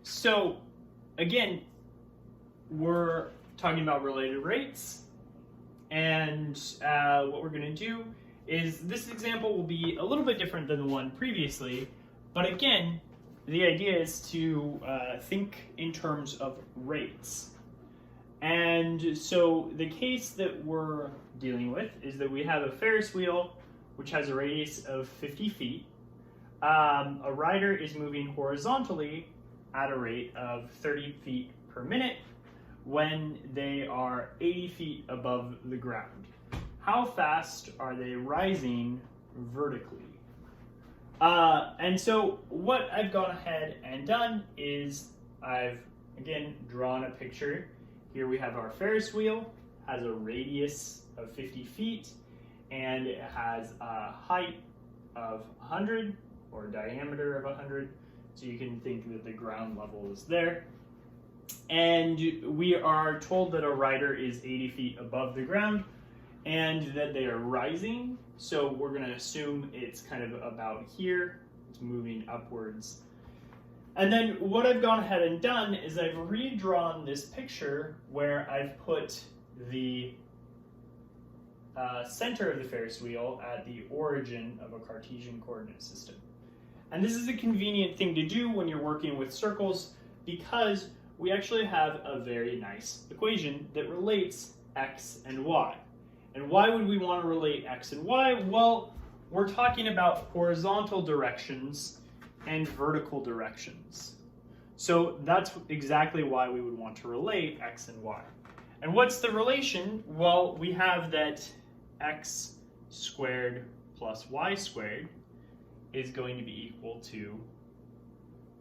So again, we're talking about related rates, and what we're going to do is this example will be a little bit different than the one previously, but again, the idea is to think in terms of rates. And so the case that we're dealing with is that we have a Ferris wheel which has a radius of 50 feet. A rider is moving horizontally at a rate of 30 feet per minute when they are 80 feet above the ground. How fast are they rising vertically? And so what I've gone ahead and done is I've, again, drawn a picture. Here we have our Ferris wheel, has a radius of 50 feet, and it has a height of 100, or a diameter of 100, so you can think that the ground level is there. And we are told that a rider is 80 feet above the ground, and that they are rising, so we're going to assume it's kind of about here, it's moving upwards. And then what I've gone ahead and done is I've redrawn this picture where I've put the center of the Ferris wheel at the origin of a Cartesian coordinate system. And this is a convenient thing to do when you're working with circles because we actually have a very nice equation that relates x and y. And why would we want to relate x and y? Well, we're talking about horizontal directions and vertical directions. So that's exactly why we would want to relate x and y. And what's the relation? Well, we have that x squared plus y squared is going to be equal to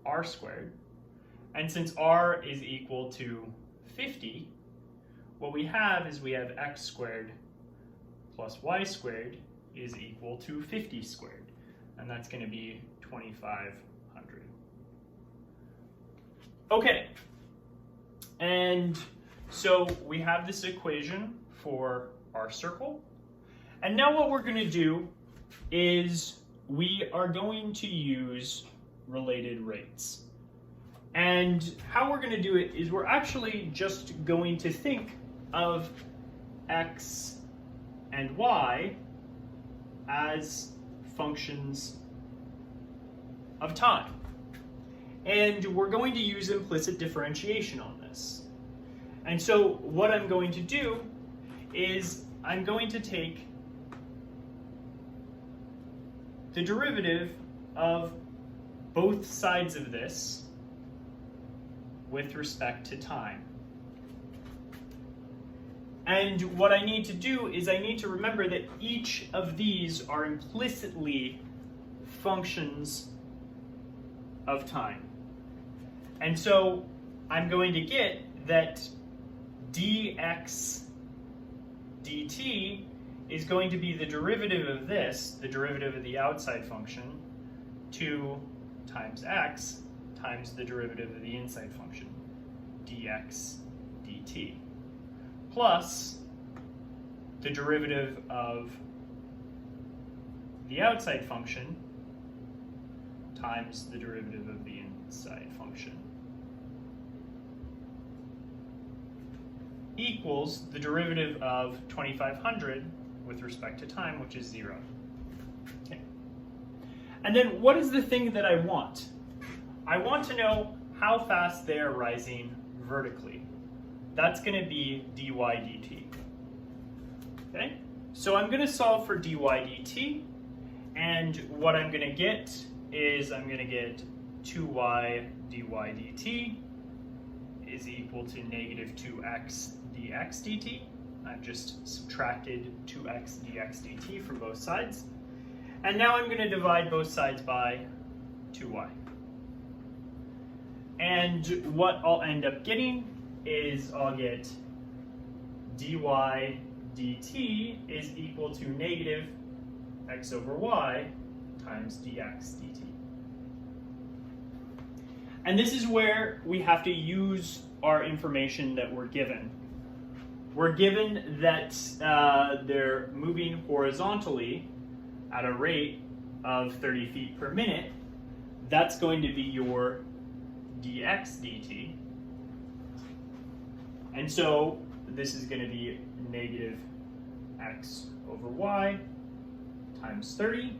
r squared. And since r is equal to 50, what we have is we have x squared plus y squared is equal to 50 squared. And that's going to be 2,500. Okay, and so we have this equation for our circle. And now what we're going to do is we are going to use related rates. And how we're going to do it is we're actually just going to think of x and y as functions of time. And we're going to use implicit differentiation on this. And so what I'm going to do is I'm going to take the derivative of both sides of this with respect to time. And what I need to do is I need to remember that each of these are implicitly functions of time. And so I'm going to get that dx dt is going to be the derivative of this, the derivative of the outside function, 2 times x times the derivative of the inside function, dx dt, plus the derivative of the outside function times the derivative of the inside function, equals the derivative of 2,500 with respect to time, which is 0. Okay. And then what is the thing that I want? I want to know how fast they are rising vertically. That's going to be dy dt. Okay? So I'm going to solve for dy dt, and what I'm going to get is I'm going to get 2y dy dt is equal to negative 2x dx dt. I've just subtracted 2x dx dt from both sides. And now I'm going to divide both sides by 2y. And what I'll end up getting is I'll get dy dt is equal to negative x over y times dx dt. And this is where we have to use our information that we're given. We're given that they're moving horizontally at a rate of 30 feet per minute. That's going to be your dx dt. And so this is going to be negative x over y times 30.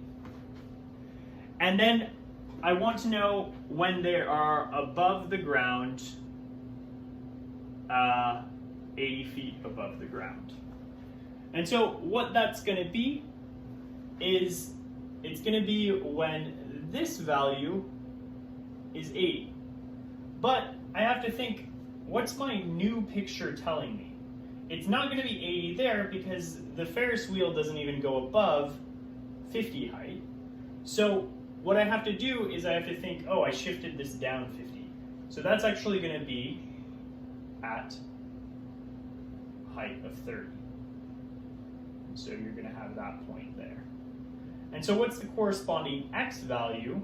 And then I want to know when they are above the ground, 80 feet above the ground. And so what that's going to be is it's going to be when this value is 80. But I have to think, what's my new picture telling me? It's not going to be 80 there because the Ferris wheel doesn't even go above 50 height. So what I have to do is I have to think, oh, I shifted this down 50. So that's actually going to be at height of 30. So you're going to have that point there. And so what's the corresponding x value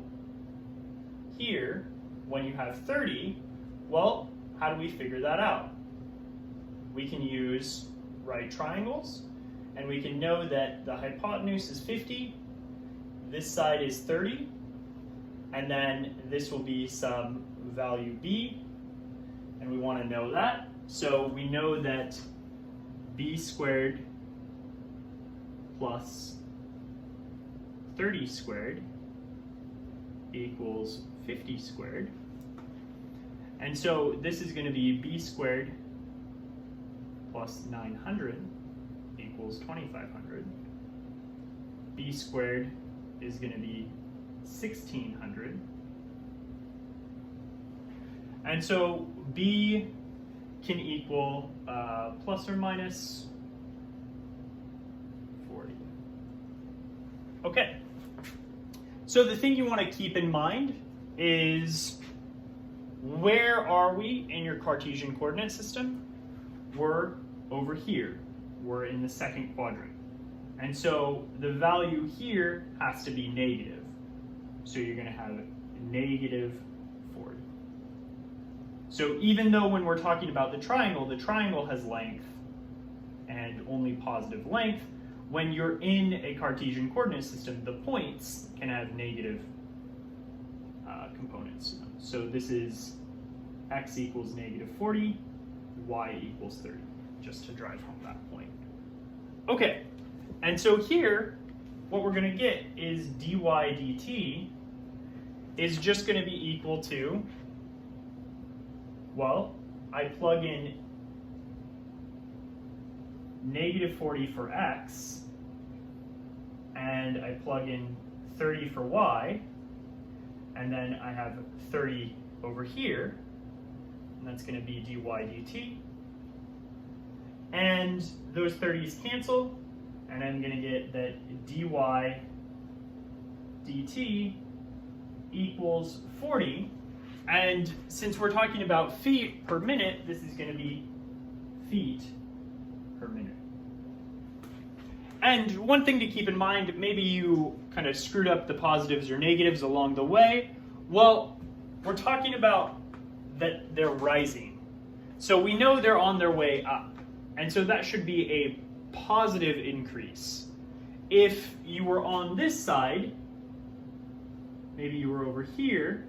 here when you have 30? Well, how do we figure that out? We can use right triangles, and we can know that the hypotenuse is 50, this side is 30, and then this will be some value b, and we want to know that. So we know that b squared plus 30 squared equals 50 squared. And so this is going to be b squared plus 900 equals 2500. B squared is going to be 1600. And so b can equal plus or minus 40. Okay. So the thing you want to keep in mind is, where are we in your Cartesian coordinate system? We're over here. We're in the second quadrant. And so the value here has to be negative. So you're going to have negative 40. So even though when we're talking about the triangle has length and only positive length, when you're in a Cartesian coordinate system, the points can have negative components to them. So this is x equals negative 40, y equals 30, just to drive home that point. Okay, and so here, what we're going to get is dy dt is just going to be equal to, well, I plug in negative 40 for x, and I plug in 30 for y, and then I have 30 over here, and that's going to be dy dt. And those 30s cancel, and I'm going to get that dy dt equals 40. And since we're talking about feet per minute, this is going to be feet per minute. And one thing to keep in mind, maybe you kind of screwed up the positives or negatives along the way. Well, we're talking about that they're rising. So we know they're on their way up. And so that should be a positive increase. If you were on this side, maybe you were over here,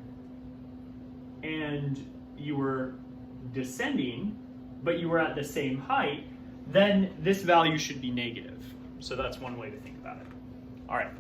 and you were descending, but you were at the same height, then this value should be negative. So that's one way to think about it. All right.